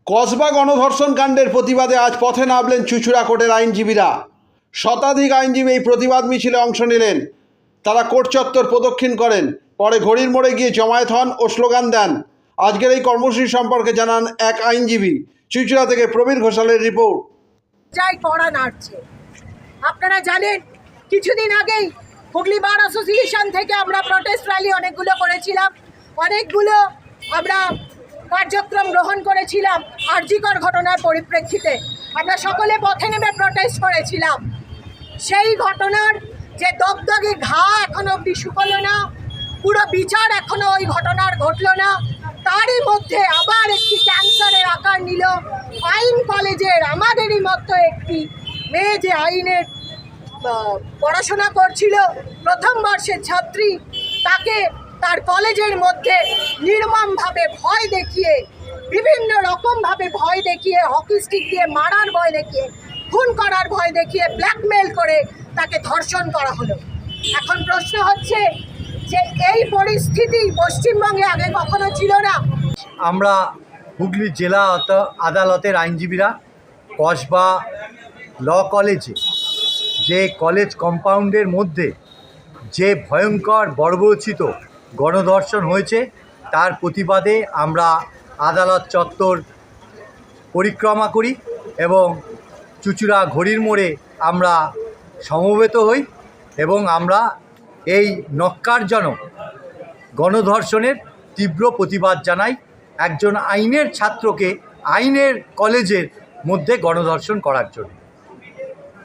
কসবা গণধর্ষণ কাণ্ডের প্রতিবাদে আজ পথে নামলেন চুঁচুড়া কোর্টের আইনজীবীরা। শতাধিক আইনজীবী এই প্রতিবাদ মিছিলে অংশ নিলেন। তারা কোর্ট চত্বর প্রদক্ষিণ করেন, পরে ঘড়ির মোড়ে গিয়ে জমায়েত হন ও স্লোগান দেন। আজকের এই কর্মসূচি সম্পর্কে জানান এক আইনজীবী। চুঁচুড়া থেকে প্রবীর ঘোষালের রিপোর্ট। যাই কড়া নাড়ছে। আপনারা জানেন, কিছুদিন আগেই হুগলি বার অ্যাসোসিয়েশন থেকে আমরা প্রটেস্ট র্যালি অনেকগুলো করেছিলাম, অনেকগুলো আমরা কার্যক্রম গ্রহণ করেছিলাম। আরজিকর ঘটনার পরিপ্রেক্ষিতে আমরা সকলে পথে নেমে প্রটেস্ট করেছিলাম। সেই ঘটনার যে দগদগে ঘা এখনো অবধি শুকলো না, পুরো বিচার এখনো ওই ঘটনার ঘটল না। তারই মধ্যে আবার একটি ক্যান্সারের আকার নিল আইন কলেজের আমাদেরই মতো একটি মেয়ে, যে আইনের পড়াশোনা করছিল, প্রথম বর্ষের ছাত্রী, তাকে তার কলেজের মধ্যে নির্মমভাবে ভয় দেখিয়ে, বিভিন্ন রকমভাবে ভয় দেখিয়ে, হকি স্টিক দিয়ে মারার ভয় দেখিয়ে, খুন করার ভয় দেখিয়ে, ব্ল্যাকমেল করে তাকে ধর্ষণ করা হলো। এখন প্রশ্ন হচ্ছে যে এই পরিস্থিতি পশ্চিমবঙ্গে আগে কখনো ছিল না। আমরা হুগলি জেলা আদালতের আইনজীবীরা কসবা ল কলেজে, যে কলেজ কম্পাউন্ডের মধ্যে যে ভয়ঙ্কর বর্বরচিত গণধর্ষণ হয়েছে তার প্রতিবাদে আমরা আদালত চত্বর পরিক্রমা করি এবং চুঁচুড়া ঘড়ির মোড়ে আমরা সমবেত হই এবং আমরা এই নক্কারজনক গণধর্ষণের তীব্র প্রতিবাদ জানাই। একজন আইনের ছাত্রকে আইনের কলেজের মধ্যে গণধর্ষণ করার জন্য।